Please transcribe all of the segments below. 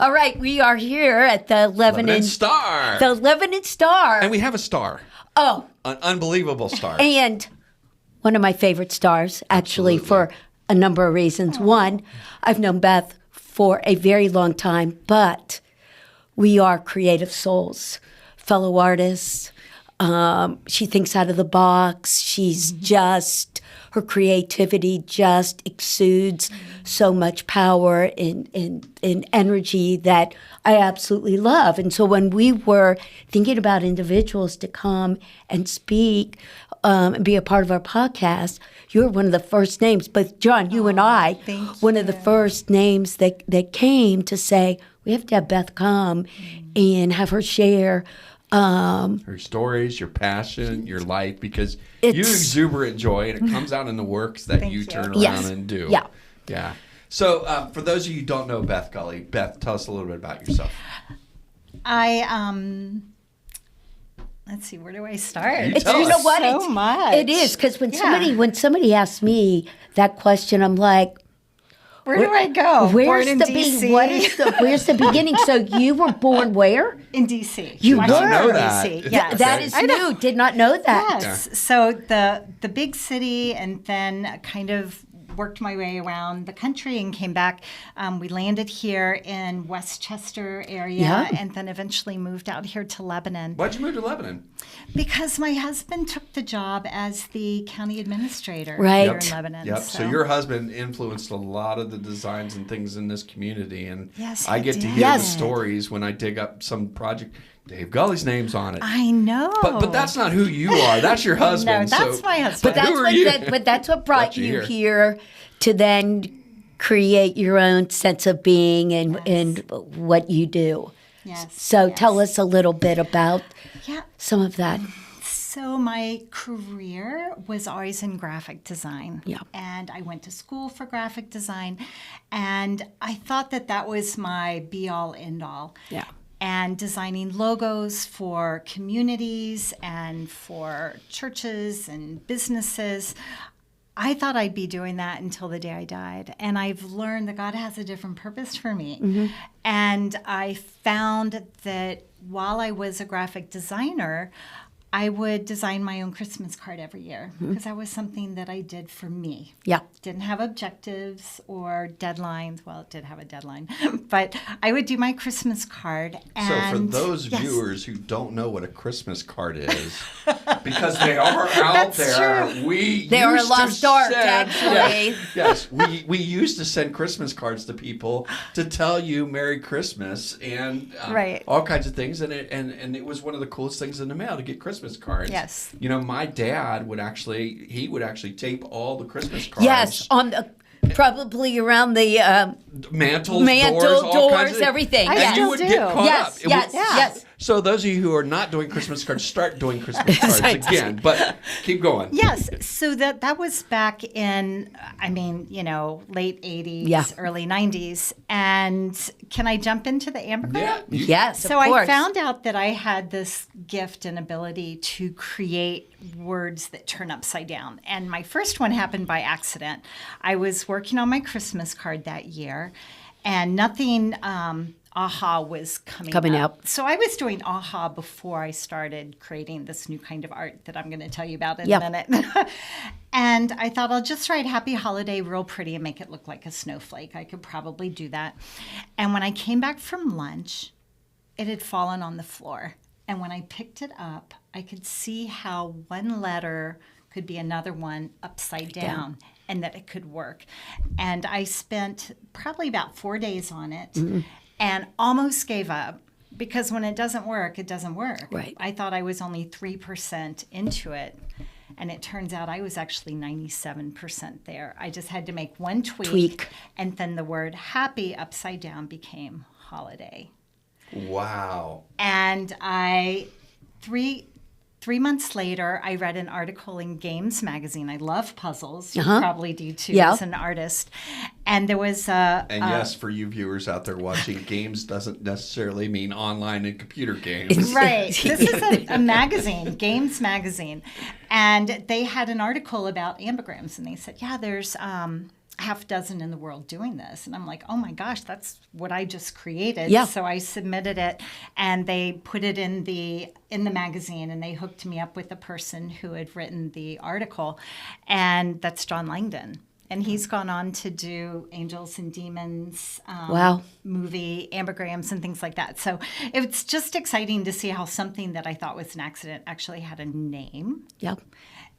All right, we are here at the Lebanon Star. The Lebanon Star. And we have a star. Oh. An unbelievable star. And one of my favorite stars, actually, Absolutely. for a number of reasons. One, I've known Beth for a very long time, but we are creative souls, fellow artists. She thinks out of the box. She's just, her creativity just exudes so much power and energy that I absolutely love. And so when we were thinking about individuals to come and speak and be a part of our podcast, you're one of the first names. But John, you and I, one of the first names that came to say, we have to have Beth come and have her share her stories, your passion, your life, because you exuberant joy, and it comes out in the works that you turn around and do. Yeah. Yeah. So for those of you who don't know Beth Gully, Beth, tell us a little bit about yourself. Let's see, where do I start? You know what? So much. It is, because when somebody asks me that question, I'm like, where do I go? Where's Born in D.C. Where's the beginning? So you were born where? In D.C. You Washington, were? D.C. Yes. That is new. Did not know that. Yes. Yeah. So the big city, and then kind of worked my way around the country and came back. We landed here in Westchester area and then eventually moved out here to Lebanon. Why'd you move to Lebanon? Because my husband took the job as the county administrator here in Lebanon. Yep. So your husband influenced a lot of the designs and things in this community. And I get to hear the stories when I dig up some project. Dave Gully's name's on it. I know. But that's not who you are. That's your husband. No, that's my husband. But that's what brought you here to then create your own sense of being and what you do. Yes. So tell us a little bit about some of that. So my career was always in graphic design. Yeah. And I went to school for graphic design. And I thought that was my be-all, end-all. Yeah. And designing logos for communities and for churches and businesses. I thought I'd be doing that until the day I died. And I've learned that God has a different purpose for me. Mm-hmm. And I found that while I was a graphic designer, I would design my own Christmas card every year because that was something that I did for me. Yeah. Didn't have objectives or deadlines. Well, it did have a deadline. But I would do my Christmas card. And so for those viewers who don't know what a Christmas card is, because they are out there, they are a lost art, actually. Yes, we used to send Christmas cards to people to tell you Merry Christmas and all kinds of things. And it was one of the coolest things in the mail to get Christmas cards. Yes. You know, my dad would actually tape all the Christmas cards. Yes, on the probably around the mantle doors, everything. And you would get caught up. Yes. So those of you who are not doing Christmas cards, start doing Christmas cards again. But keep going. Yes. So that was back in, late 80s, early 90s. And can I jump into the ambigram? Yeah. Yes, So of course. I found out that I had this gift and ability to create words that turn upside down. And my first one happened by accident. I was working on my Christmas card that year, and nothing aha was coming out. So I was doing aha before I started creating this new kind of art that I'm going to tell you about in a minute. And I thought I'll just write Happy Holiday real pretty and make it look like a snowflake. I could probably do that. And when I came back from lunch, it had fallen on the floor. And when I picked it up, I could see how one letter could be another one upside down and that it could work. And I spent probably about 4 days on it and almost gave up because when it doesn't work, it doesn't work. Right. I thought I was only 3% into it. And it turns out I was actually 97% there. I just had to make one tweak. And then the word happy upside down became holiday. Wow. And three months later, I read an article in Games magazine. I love puzzles. You probably do too as an artist. And there was yes, for you viewers out there watching, games doesn't necessarily mean online and computer games. Right. This is a magazine, Games magazine. And they had an article about ambigrams. And they said, there's half dozen in the world doing this. And I'm like, oh my gosh, that's what I just created. Yeah. So I submitted it, and they put it in the magazine, and they hooked me up with the person who had written the article. And that's John Langdon. And he's gone on to do Angels and Demons movie, Ambigrams, and things like that. So it's just exciting to see how something that I thought was an accident actually had a name. Yep.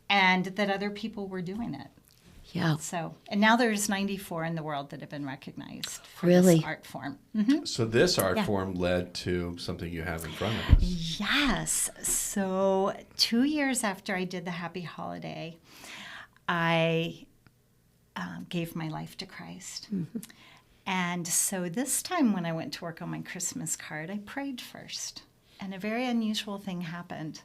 And that other people were doing it. Yeah. So, and now there's 94 in the world that have been recognized for Really? this art form. Mm-hmm. So this art form led to something you have in front of us. Yes. So 2 years after I did the Happy Holiday, I gave my life to Christ. Mm-hmm. And so this time when I went to work on my Christmas card, I prayed first. And a very unusual thing happened.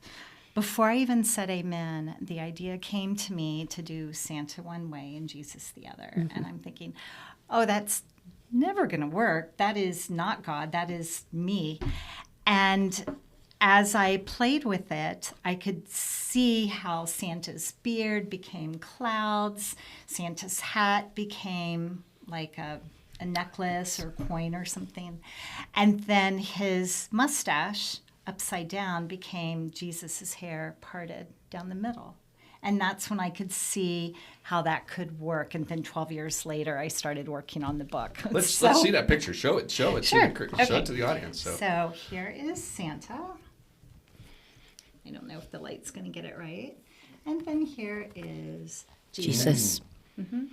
Before I even said amen, the idea came to me to do Santa one way and Jesus the other. Mm-hmm. And I'm thinking, oh, that's never going to work. That is not God. That is me. And as I played with it, I could see how Santa's beard became clouds, Santa's hat became like a necklace or coin or something, and then his mustache upside down became Jesus's hair parted down the middle. And that's when I could see how that could work. And then 12 years later, I started working on the book. Let's see that picture. Show it. Sure. Show it to the audience. So here is Santa. I don't know if the light's going to get it right. And then here is Jesus. Mm-hmm.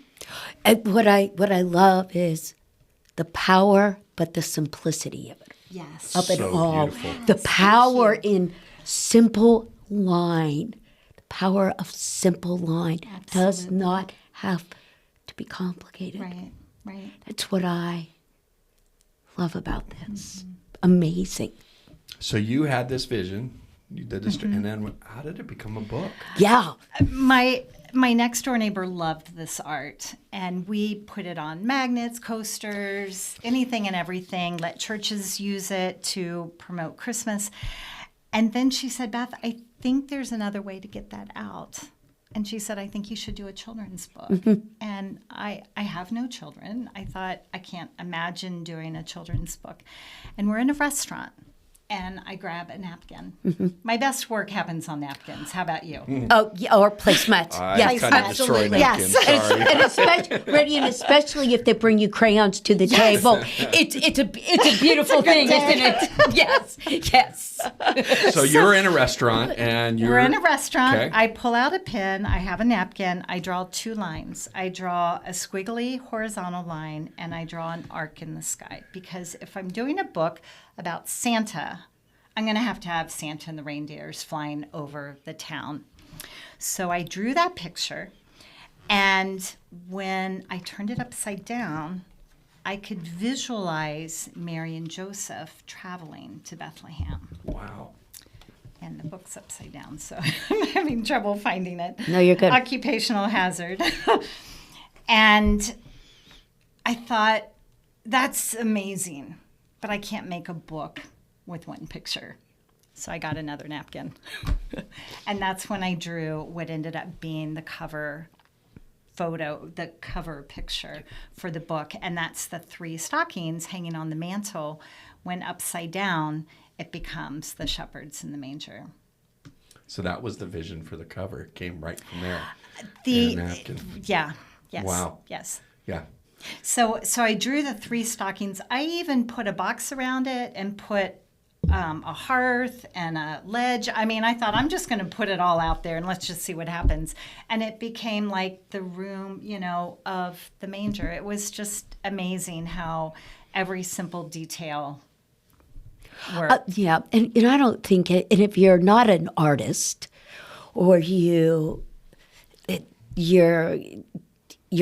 And what I love is the power, but the simplicity of it. Yes. Of it all. Beautiful. The power in simple line. The power of simple line does not have to be complicated. Right. That's what I love about this. Mm-hmm. Amazing. So you had this vision. You did this, and then how did it become a book? Yeah. My next door neighbor loved this art, and we put it on magnets, coasters, anything and everything, let churches use it to promote Christmas. And then she said, Beth, I think there's another way to get that out. And she said, I think you should do a children's book. Mm-hmm. And I have no children. I thought, I can't imagine doing a children's book. And we're in a restaurant. And I grab a napkin. Mm-hmm. My best work happens on napkins. How about you? Mm-hmm. Oh, yeah, or placemat. Yes, kind of destroy napkins. Yes, and especially if they bring you crayons to the table. It's a beautiful thing, isn't it? Yes. So you're in a restaurant, and we're in a restaurant. Okay. I pull out a pen. I have a napkin. I draw 2 lines. I draw a squiggly horizontal line, and I draw an arc in the sky. Because if I'm doing a book about Santa, I'm going to have Santa and the reindeers flying over the town. So I drew that picture, and when I turned it upside down, I could visualize Mary and Joseph traveling to Bethlehem. Wow. And the book's upside down, so I'm having trouble finding it. No, you're good. Occupational hazard. And I thought, that's amazing. But I can't make a book with one picture. So I got another napkin. And that's when I drew what ended up being the cover photo, the cover picture for the book. And that's the 3 stockings hanging on the mantle. When upside down, it becomes the shepherds in the manger. So that was the vision for the cover. It came right from there. The napkin. Yeah. Yes. Wow. Yes. Yeah. So I drew the 3 stockings. I even put a box around it and put a hearth and a ledge. I mean, I thought, I'm just going to put it all out there and let's just see what happens. And it became like the room, of the manger. It was just amazing how every simple detail worked. Yeah, and I don't think and if you're not an artist, or your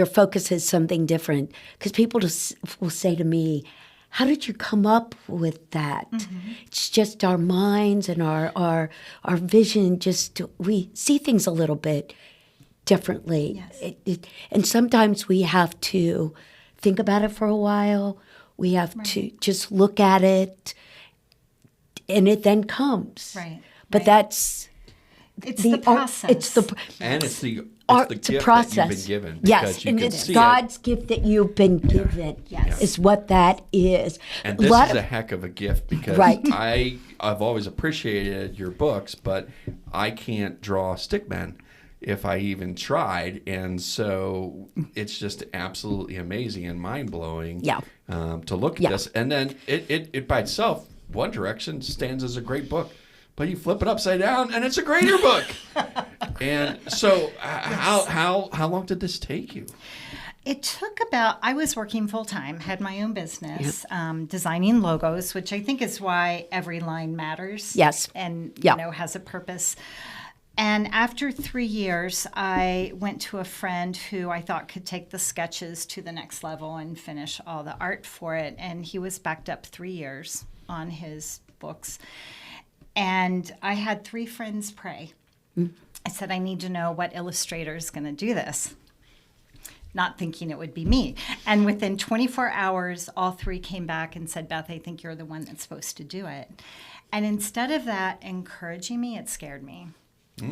focus is something different, because people just will say to me, how did you come up with that? Mm-hmm. It's just our minds and our vision, we see things a little bit differently. Yes. And sometimes we have to think about it for a while. We have to just look at it, and it then comes. Right. But that's... It's the process. It's the And it's the art, gift it's a process. that you've been given. Yes, Because you and can it's see God's gift that you've been given. Yes. Is what that is. And this is a heck of a gift because Right. I've always appreciated your books, but I can't draw stickmen if I even tried. And so it's just absolutely amazing and mind-blowing to look at this. And then it by itself, One Direction stands as a great book. But you flip it upside down, and it's a greater book. And so, how long did this take you? It took I was working full time, had my own business, designing logos, which I think is why every line matters. Yes. And, has a purpose. And after 3 years, I went to a friend who I thought could take the sketches to the next level and finish all the art for it. And he was backed up 3 years on his books. And I had 3 friends pray. I said, I need to know what illustrator is going to do this, not thinking it would be me. And within 24 hours, all 3 came back and said, Beth, I think you're the one that's supposed to do it. And instead of that encouraging me, it scared me.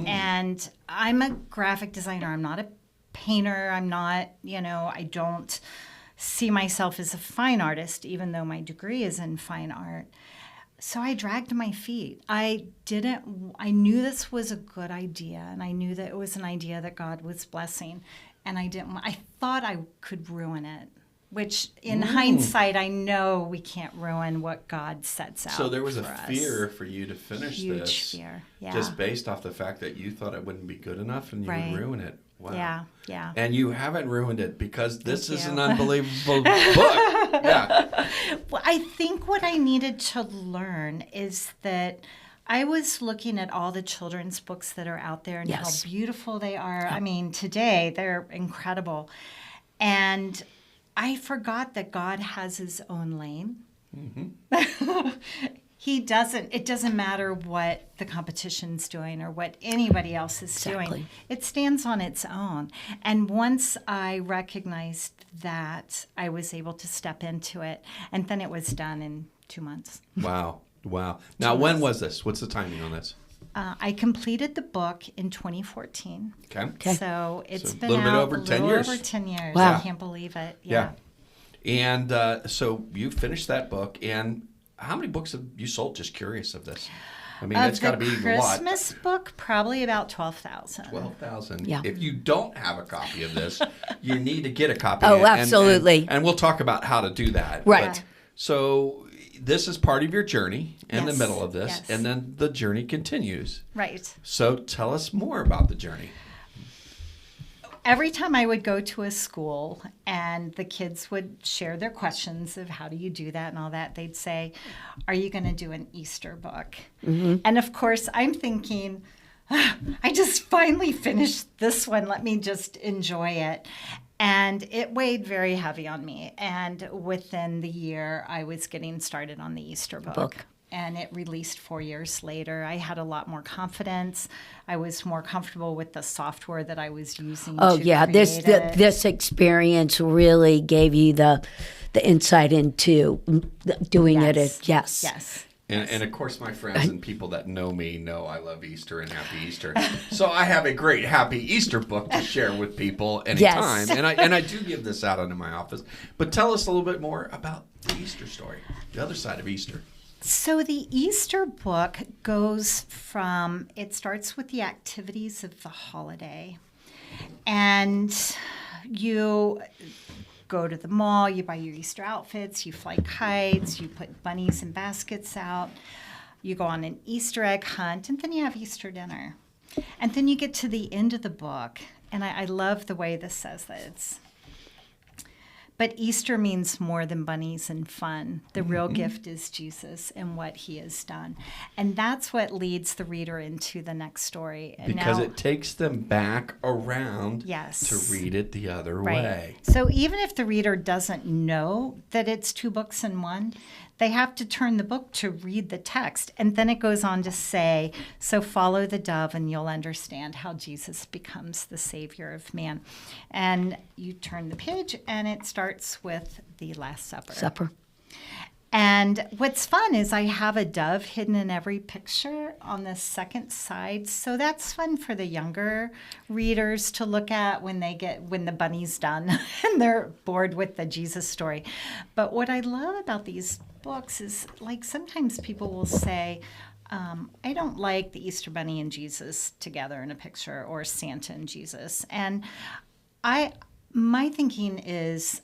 And I'm a graphic designer. I'm not a painter. I'm not, I don't see myself as a fine artist, even though my degree is in fine art. So I dragged my feet. I knew this was a good idea, and I knew that it was an idea that God was blessing, and I thought I could ruin it, which in hindsight, I know we can't ruin what God sets out. So there was a us. fear for you to finish Huge this. fear, just based off the fact that you thought it wouldn't be good enough and you would ruin it. Wow. Yeah. And you haven't ruined it because this is an unbelievable book. Yeah. Well, I think what I needed to learn is that I was looking at all the children's books that are out there and how beautiful they are. Yeah. I mean, today they're incredible. And I forgot that God has his own lane. Mm-hmm. It doesn't matter what the competition's doing or what anybody else is doing. It stands on its own. And once I recognized that, I was able to step into it. And then it was done in 2 months. Wow. Now, when was this? What's the timing on this? I completed the book in 2014. Okay. So it's been a little out bit over 10 years. Over 10 years. Wow. I can't believe it. Yeah. And so you finished that book, and how many books have you sold? Just curious of this. I mean, it's got to be a lot. The Christmas book, probably about 12,000. 12,000. Yeah. If you don't have a copy of this, you need to get a copy. Oh, absolutely. And we'll talk about how to do that. Right. But, so this is part of your journey in the middle of this, and then the journey continues. Right. So tell us more about the journey. Every time I would go to a school and the kids would share their questions of how do you do that and all that, they'd say, are you going to do an Easter book? Mm-hmm. And of course, I'm thinking, I just finally finished this one. Let me just enjoy it. And it weighed very heavy on me. And within the year, I was getting started on the Easter book. And it released 4 years later. I had a lot more confidence. I was more comfortable with the software that I was using. This experience really gave you the insight into doing it. Yes. And of course, my friends and people that know me know I love Easter and Happy Easter. So I have a great Happy Easter book to share with people anytime. Yes. And I do give this out in my office. But tell us a little bit more about the Easter story, the other side of Easter. So the Easter book it starts with the activities of the holiday. And you go to the mall, you buy your Easter outfits, you fly kites, you put bunnies in baskets out, you go on an Easter egg hunt, and then you have Easter dinner. And then you get to the end of the book, and I love the way this says that but Easter means more than bunnies and fun. The real gift is Jesus and what he has done. And that's what leads the reader into the next story. And because it takes them back around to read it the other way. So even if the reader doesn't know that it's 2 books in one, they have to turn the book to read the text. And then it goes on to say, so follow the dove and you'll understand how Jesus becomes the Savior of man. And you turn the page and it starts with the Last Supper. And what's fun is I have a dove hidden in every picture on the second side. So that's fun for the younger readers to look at when the bunny's done and they're bored with the Jesus story. But what I love about these books is, like, sometimes people will say, I don't like the Easter Bunny and Jesus together in a picture, or Santa and Jesus. And my thinking is,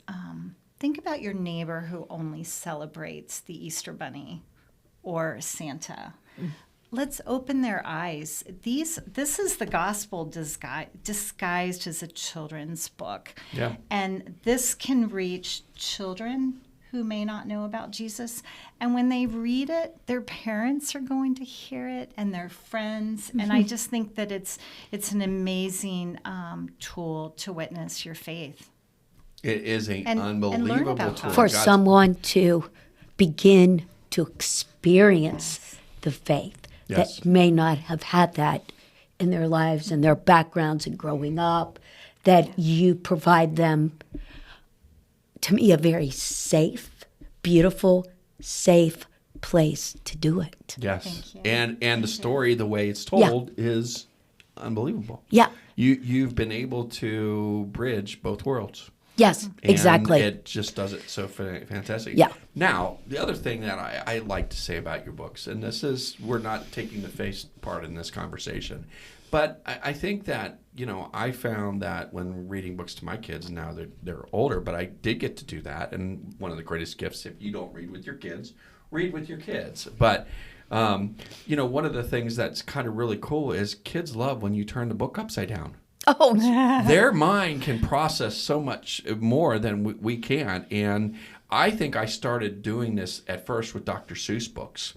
think about your neighbor who only celebrates the Easter Bunny or Santa. Let's open their eyes. This is the gospel disguised as a children's book. Yeah. And this can reach children who may not know about Jesus. And when they read it, their parents are going to hear it, and their friends. And I just think that it's an amazing tool to witness your faith. It is an And learn unbelievable about tool. God. For God's- someone to begin to experience the faith Yes. that may not have had that in their lives and their backgrounds and growing up, that you provide them, to me, a very safe, beautiful, safe place to do it. Yes. Thank you. And the story, the way it's told, is unbelievable. Yeah. You've been able to bridge both worlds. Yes, And exactly. it just does it so fantastic. Yeah. Now, the other thing that I like to say about your books, and this is, we're not taking the face part in this conversation, but I think that, I found that when reading books to my kids, now they're older, but I did get to do that. And one of the greatest gifts, if you don't read with your kids, read with your kids. But, one of the things that's kind of really cool is kids love when you turn the book upside down. Oh, Their mind can process so much more than we can. And I think I started doing this at first with Dr. Seuss books.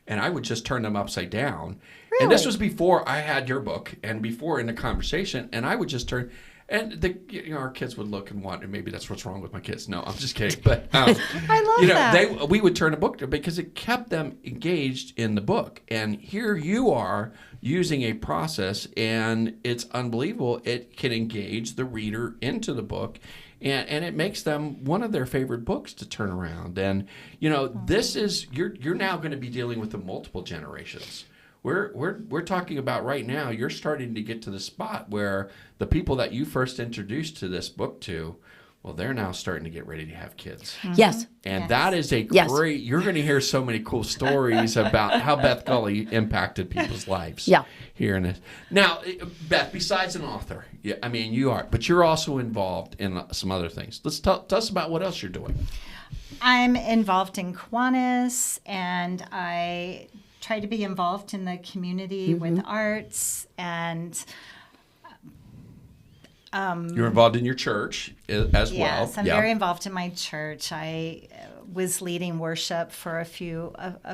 And I would just turn them upside down. Really? And this was before I had your book and before in the conversation. And I would just turn, and our kids would look and wonder, maybe that's what's wrong with my kids. No, I'm just kidding. But I love that. we would turn a book because it kept them engaged in the book. And here you are using a process, and it's unbelievable. It can engage the reader into the book, and it makes them one of their favorite books to turn around. And this is you're now going to be dealing with the multiple generations. We're talking about right now. You're starting to get to the spot where the people that you first introduced to this book to, well, they're now starting to get ready to have kids. yes. And Yes. that is a Yes. great, you're going to hear so many cool stories about how Beth Gully impacted people's lives. Yeah. Here in this. Now, Beth, besides an author, you are, but you're also involved in some other things. Let's tell us about what else you're doing. I'm involved in Kiwanis, and I try to be involved in the community with arts, and You're involved in your church as well. yes, I'm very involved in my church. I was leading worship for a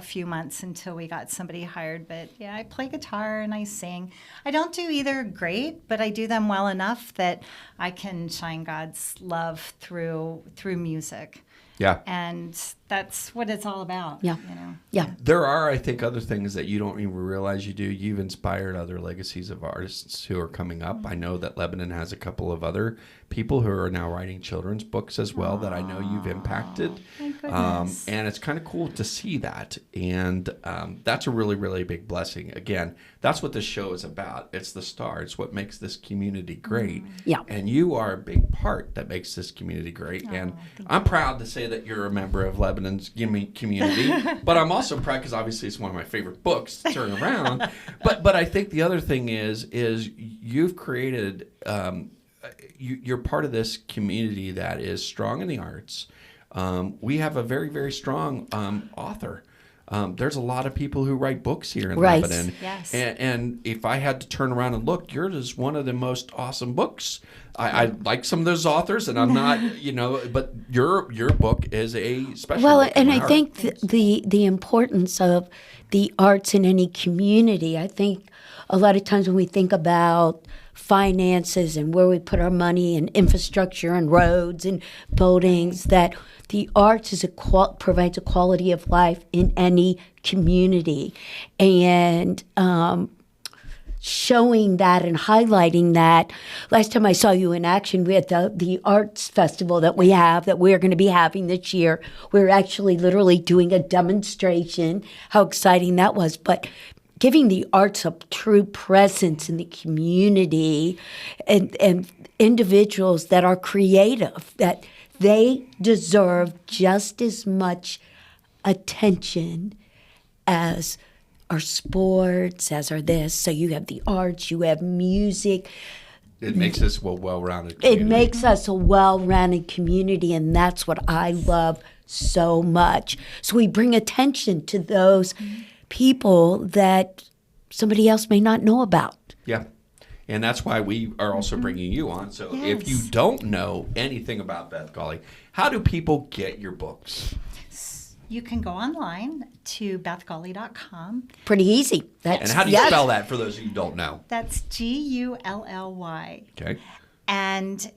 few months until we got somebody hired. But yeah, I play guitar and I sing. I don't do either great, but I do them well enough that I can shine God's love through music. Yeah. And that's what it's all about. Yeah. You know? Yeah. There are, I think, other things that you don't even realize you do. You've inspired other legacies of artists who are coming up. I know that Lebanon has a couple of other people who are now writing children's books as well that I know you've impacted. My goodness. And it's kind of cool to see that. And that's a really, really big blessing. Again, that's what this show is about. It's the star. It's what makes this community great. Yeah. And you are a big part that makes this community great. And I'm proud to say that you're a member of Lebanon's community. But I'm also proud because obviously it's one of my favorite books to turn around. But I think the other thing is you've created, you're part of this community that is strong in the arts. We have a very, very strong author. There's a lot of people who write books here in Right. Lebanon. Yes. And if I had to turn around and look, yours is one of the most awesome books. I like some of those authors, and I'm not, but your book is a special Well, book in and my I heart. think the importance of the arts in any community, I think a lot of times when we think about finances and where we put our money and infrastructure and roads and buildings, that the arts is provides a quality of life in any community. And showing that and highlighting that. Last time I saw you in action, we had the arts festival that we're going to be having this year. We were actually literally doing a demonstration, how exciting that was. But giving the arts a true presence in the community and individuals that are creative, that they deserve just as much attention as our sports, as are this. So you have the arts, you have music. It makes us a well-rounded It community. makes us a well-rounded community, and that's what I love so much. So we bring attention to those people that somebody else may not know about. Yeah. And that's why we are also bringing you on. So if you don't know anything about Beth Gully, how do people get your books? You can go online to bethgully.com. Pretty easy. And how do you spell that for those of you who don't know? That's Gully. Okay. And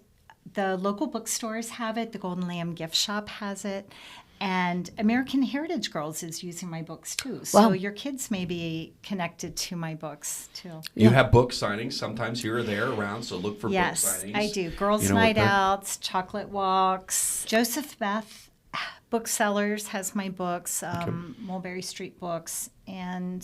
the local bookstores have it. The Golden Lamb gift shop has it. And American Heritage Girls is using my books too. So your kids may be connected to my books too. You have book signings sometimes here or there around, so look for book signings. Yes, I do. Girls' night outs, chocolate walks. Joseph Beth Booksellers has my books, Mulberry Street Books, and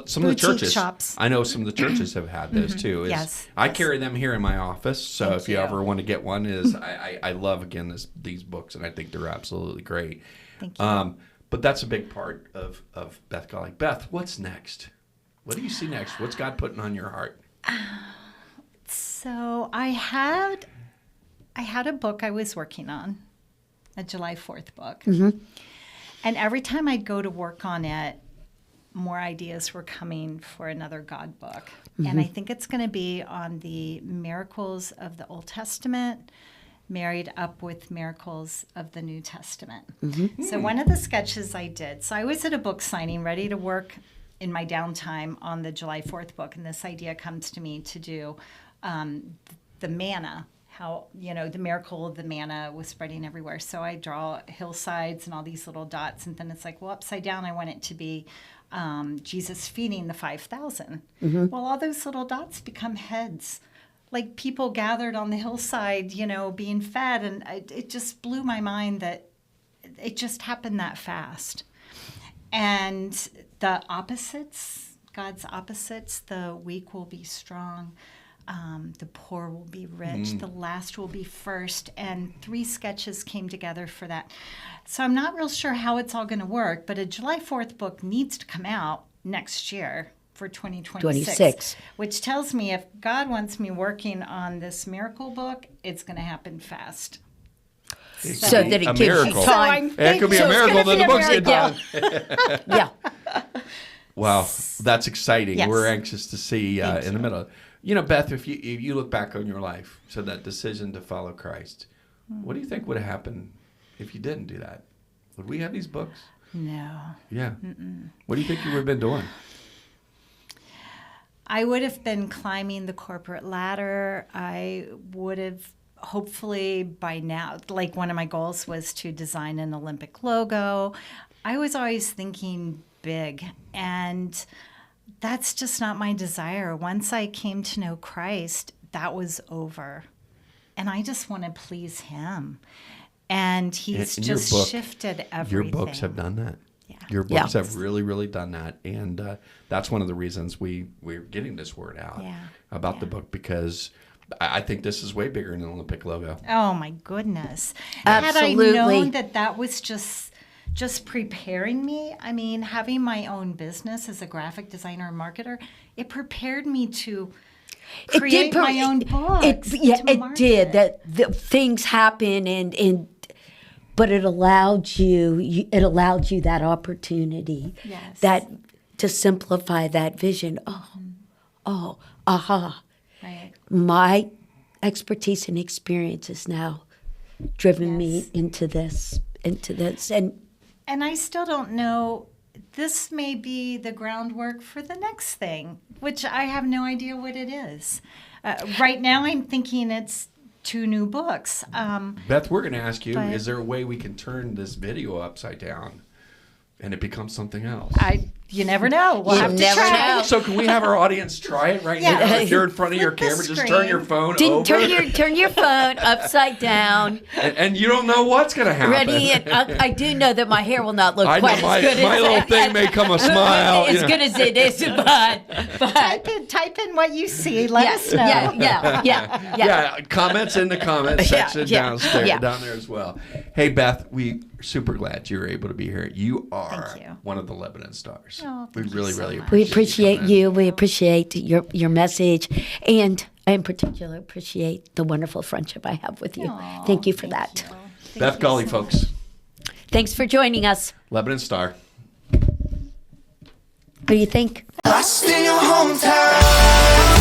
some of the churches. shops. I know some of the churches have had those too. Yes. I carry them here in my office, so if you ever want to get one, I love again these books, and I think they're absolutely great. Thank you. But that's a big part of Beth Gully. Beth, what's next? What do you see next? What's God putting on your heart? So I had a book I was working on, a July 4th book. And every time I'd go to work on it, more ideas were coming for another God book. And I think it's going to be on the miracles of the Old Testament married up with miracles of the New Testament. So one of the sketches I did, so I was at a book signing ready to work in my downtime on the July 4th book, and this idea comes to me to do the manna, how, the miracle of the manna was spreading everywhere. So I draw hillsides and all these little dots, and then it's like, well, upside down, I want it to be Jesus feeding the 5,000. Well, all those little dots become heads, like people gathered on the hillside, being fed, and it just blew my mind that it just happened that fast. And the opposites, God's opposites, the weak will be strong. The poor will be rich. The last will be first. And 3 sketches came together for that. So I'm not real sure how it's all going to work, but a July 4th book needs to come out next year for 2026. Which tells me if God wants me working on this miracle book, it's going to happen fast. So that it gives you time. It could be a miracle that the books get done. Yeah. Wow, that's exciting. Yes. We're anxious to see in the middle. Beth, if you look back on your life, so that decision to follow Christ, what do you think would have happened if you didn't do that? Would we have these books? No. Yeah. What do you think you would have been doing? I would have been climbing the corporate ladder. I would have hopefully by now, like one of my goals was to design an Olympic logo. I was always thinking big, and that's just not my desire. Once I came to know Christ, that was over. And I just want to please him. And he's just shifted everything. Your books have done that. Yeah. Your books have really, really done that. And that's one of the reasons we're getting this word out about the book, because I think this is way bigger than an Olympic logo. Oh, my goodness. Absolutely. Had I known that was just preparing me, I mean, having my own business as a graphic designer and marketer, it prepared me to create my own books. It did. That the things happen, but it allowed you that opportunity, that to simplify that vision. Right. My expertise and experience has now driven me into this, and I still don't know. This may be the groundwork for the next thing, which I have no idea what it is. Right now, I'm thinking it's 2 new books. Beth, we're going to ask you, is there a way we can turn this video upside down and it becomes something else? You never know. We'll You have to never try. know. So can we have our audience try it right Yeah. now? If you're in front of your Flip the camera, just screen. turn your phone over. Turn your phone upside down. And you don't know what's going to happen. Ready? And I do know that my hair will not look I quite know as good my as little thing may come a smile. as good as it is, but Type in what you see. Let us know. Yeah, comments in the comment section downstairs, yeah. down there as well. Hey, Beth, we're super glad you were able to be here. You are Thank you. one of the Lebanon Stars. Oh, we thank you really, so really much. appreciate we appreciate coming in. you. We appreciate your message, and I in particular appreciate the wonderful friendship I have with you. Aw, Thank you for thank that. you. Thank Beth you Gully, so folks. Thanks for joining us. Lebanon Star. What do you think? Lost in your hometown.